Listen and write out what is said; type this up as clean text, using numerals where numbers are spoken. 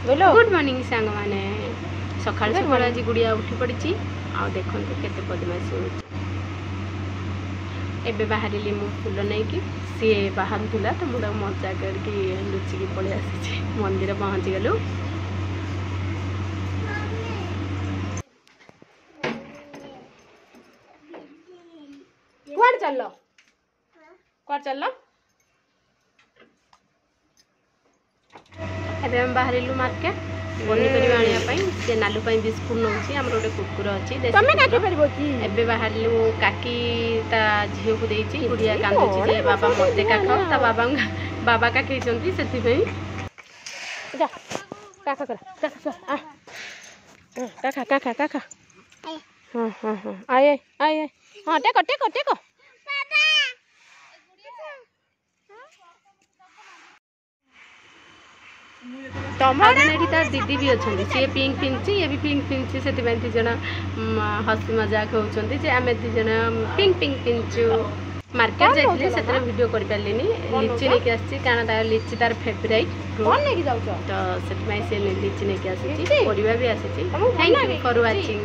Good morning सांग माने सकाळ सकाळ आज गुड़िया उठी पड़ी आ देखो केते बदमाशी होची एबे बाहरिली मु फूल नहीं कि सी बाहरुला तो मुझे मजा करके लुचिकी पलि आसी मंदिर पहुँची गलु कुआड़ चल एबे हम बाहरिलु मार्केट पनीपरिया आनिया से नालू बिस्कुट नौ गोटे कुकुर अच्छी एबे बाहरिलु काकी ता झील को देती गुड़िया कांदुची जे बाबा मते काख ता बाबा काखई काखा हाँ हाँ हाँ आए आए हाँ टेको टेको टेको तमारे तार दीदी भी अच्छा सी पिंक पिंधि ये भी पिंक पिंधि से दिज हसी मजाक होती आम दिज पिंक पिंक पिंधु मार्केट जाइए से वीडियो कर पारे लिची नहीं आसी कारण लिची तार फेवरेट तो से लिची नहीं आसी परिवा भी आसी थैंक यू फॉर वाचिंग।